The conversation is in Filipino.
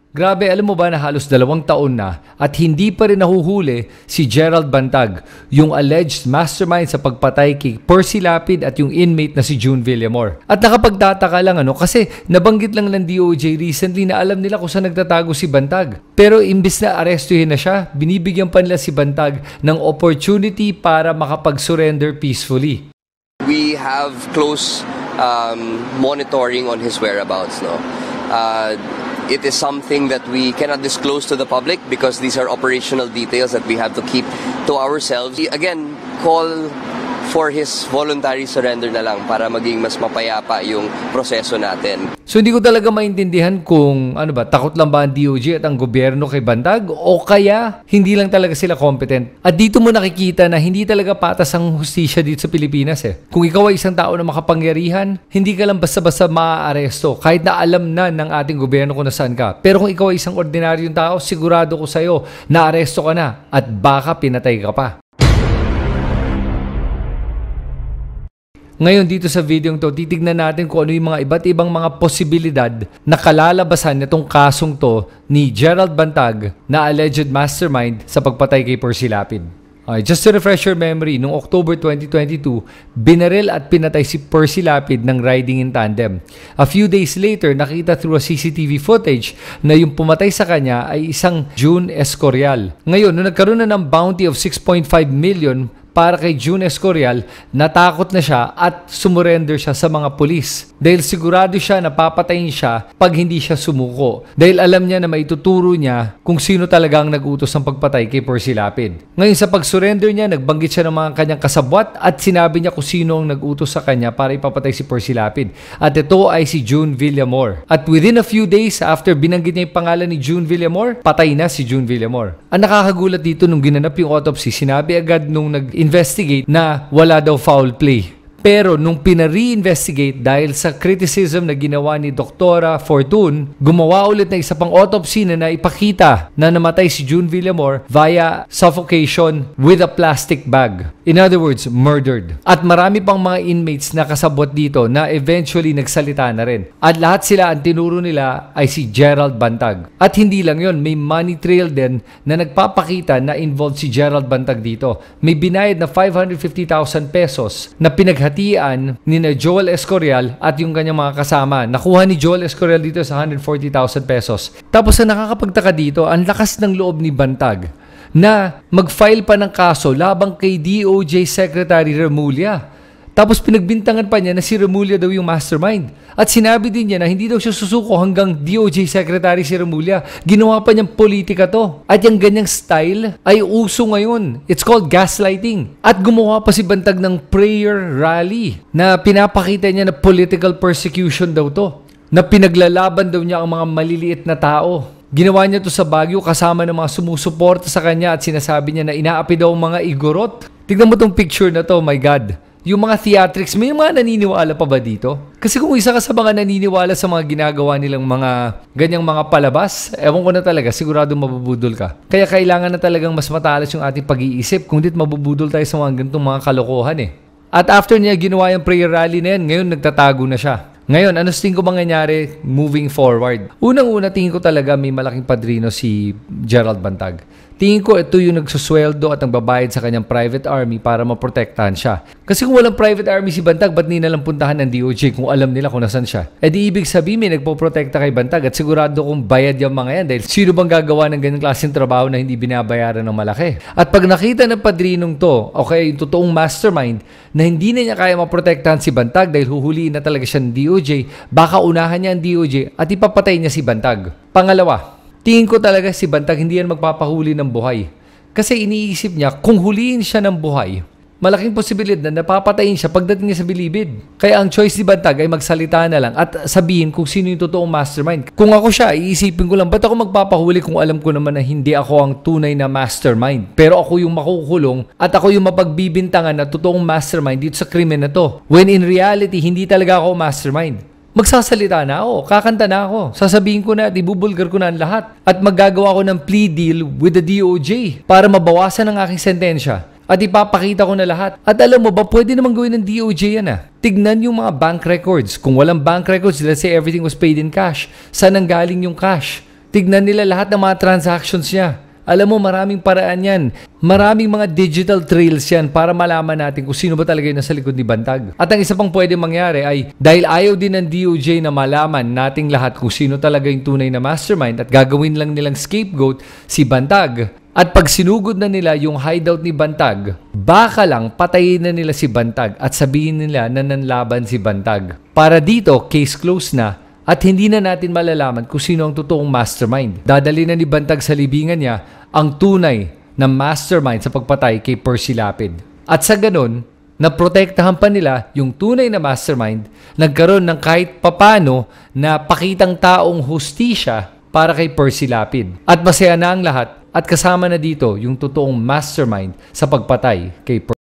Grabe, alam mo ba na halos 2 taon na at hindi pa rin nahuhuli si Gerald Bantag, yung alleged mastermind sa pagpatay kay Percy Lapid at yung inmate na si June Villamor. At nakapagtataka lang kasi nabanggit lang ng DOJ recently na alam nila kung saan nagtatago si Bantag. Pero imbis na arestuhin na siya, binibigyan pa nila si Bantag ng opportunity para makapag-surrender peacefully. We have close monitoring on his whereabouts, no? It is something that we cannot disclose to the public because these are operational details that we have to keep to ourselves. Again, call for his voluntary surrender na lang para maging mas mapayapa yung proseso natin. So hindi ko talaga maintindihan kung takot lang ba ang DOJ at ang gobyerno kay Bantag o kaya hindi lang talaga sila competent. At dito mo nakikita na hindi talaga patas ang hustisya dito sa Pilipinas Kung ikaw ay isang tao na makapangyarihan, hindi ka lang basta-basta maaaresto kahit na alam na ng ating gobyerno kung nasaan ka. Pero kung ikaw ay isang ordinaryong tao, sigurado ko sa'yo na aresto ka na at baka pinatay ka pa. Ngayon dito sa video to, titignan natin kung ano yung mga iba't ibang mga posibilidad na kalalabasan nitong kasong to ni Gerald Bantag na alleged mastermind sa pagpatay kay Percy Lapid. Okay, just to refresh your memory, noong October 2022, binaril at pinatay si Percy Lapid ng riding in tandem. A few days later, nakita through a CCTV footage na yung pumatay sa kanya ay isang June Escorial. Ngayon, nung nagkaroon na ng bounty of 6.5 million para kay June Escorial, natakot na siya at sumurrender siya sa mga pulis. Dahil sigurado siya na papatayin siya pag hindi siya sumuko. Dahil alam niya na maituturo niya kung sino talaga ang nag-utos ng pagpatay kay Percy Lapid. Ngayon sa pag-surrender niya, nagbanggit siya ng mga kanyang kasabwat at sinabi niya kung sino ang nag-utos sa kanya para ipapatay si Percy Lapid. At ito ay si June Villamor. At within a few days after binanggit niya yung pangalan ni June Villamor, patay na si June Villamor. Ang nakakagulat dito nung ginanap yung autopsy, sinabi agad nung investigate na wala daw foul play. Pero nung pina-re-investigate dahil sa criticism na ginawa ni Dr. Fortune, gumawa ulit na isa pang autopsy na naipakita na namatay si June Villamor via suffocation with a plastic bag. In other words, murdered. At marami pang mga inmates na kasabot dito na eventually nagsalita na rin. At lahat sila ang tinuro nila ay si Gerald Bantag. At hindi lang yon, may money trail din na nagpapakita na involved si Gerald Bantag dito. May binayad na 550,000 pesos na hatian ni na Joel Escorial at yung kanyang mga kasama. Nakuha ni Joel Escorial dito sa 140,000 pesos. Tapos ang nakakapagtaka dito, ang lakas ng loob ni Bantag na mag-file pa ng kaso labang kay DOJ Secretary Remulla. Tapos pinagbintangan pa niya na si Remulla daw yung mastermind. At sinabi din niya na hindi daw siya susuko hanggang DOJ Secretary si Remulla. Ginawa pa niyang politika to. At yung ganyang style ay uso ngayon. It's called gaslighting. At gumawa pa si Bantag ng prayer rally na pinapakita niya na political persecution daw to. Na pinaglalaban daw niya ang mga maliliit na tao. Ginawa niya to sa Baguio kasama ng mga sumusuporta sa kanya at sinasabi niya na inaapi daw mga igorot. Tignan mo tong picture na to, my God. Yung mga theatrics, may mga naniniwala pa ba dito? Kasi kung isa ka sa mga naniniwala sa mga ginagawa nilang mga ganyang mga palabas, ewan ko na talaga, sigurado mabubudol ka. Kaya kailangan na talagang mas matalas yung ating pag-iisip kung dit mabubudol tayo sa mga ganitong mga kalokohan At after niya ginawa yung prayer rally na yan, ngayon nagtatago na siya. Ngayon, ano sa tingin ko mangyayari moving forward? Unang-una, tingin ko talaga may malaking padrino si Gerald Bantag. Tingin ko ito yung nagsusweldo at nagbabayad sa kanyang private army para maprotektahan siya. Kasi kung walang private army si Bantag, ba't nila lang puntahan ng DOJ kung alam nila kung nasan siya? Eh di ibig sabihin may nagpoprotekta kay Bantag at sigurado kung bayad yung mga yan dahil sino bang gagawa ng ganyang klaseng trabaho na hindi binabayaran ng malaki? At pag nakita ng padrinong to, okay, yung totoong mastermind na hindi na niya kaya maprotektahan si Bantag dahil huhuliin na talaga siya ng DOJ, baka unahan niya ang DOJ at ipapatay niya si Bantag. Pangalawa, tingin ko talaga si Bantag hindi yan magpapahuli ng buhay. Kasi iniisip niya, kung huliin siya ng buhay, malaking posibilidad na napapatayin siya pagdating niya sa bilibid. Kaya ang choice ni Bantag ay magsalita na lang at sabihin kung sino yung totoong mastermind. Kung ako siya, iisipin ko lang, ba't ako magpapahuli kung alam ko naman na hindi ako ang tunay na mastermind? Pero ako yung makukulong at ako yung mapagbibintangan na totoong mastermind dito sa krimen na to. When in reality, hindi talaga ako mastermind. Magsasalita na ako, kakanta na ako, sasabihin ko na at ibubulgar ko na ang lahat. At maggagawa ko ng plea deal with the DOJ para mabawasan ang aking sentensya. At ipapakita ko na lahat. At alam mo ba, pwede naman gawin ng DOJ yan Tignan yung mga bank records. Kung walang bank records, let's say everything was paid in cash. Saan ang galing yung cash? Tignan nila lahat ng mga transactions niya. Alam mo, maraming paraan yan. Maraming mga digital trails yan para malaman natin kung sino ba talaga yung nasa likod ni Bantag. At ang isa pang pwede mangyari ay dahil ayaw din ng DOJ na malaman nating lahat kung sino talaga yung tunay na mastermind at gagawin lang nilang scapegoat si Bantag. At pag sinugod na nila yung hideout ni Bantag, baka lang patayin na nila si Bantag at sabihin nila na nanlaban si Bantag. Para dito, case closed na. At hindi na natin malalaman kung sino ang totoong mastermind. Dadali na ni Bantag sa libingan niya ang tunay na mastermind sa pagpatay kay Percy Lapid. At sa ganun, naprotektahan pa nila yung tunay na mastermind, nagkaroon ng kahit papano na pakitang taong hustisya para kay Percy Lapid. At masaya na ang lahat at kasama na dito yung totoong mastermind sa pagpatay kay Percy.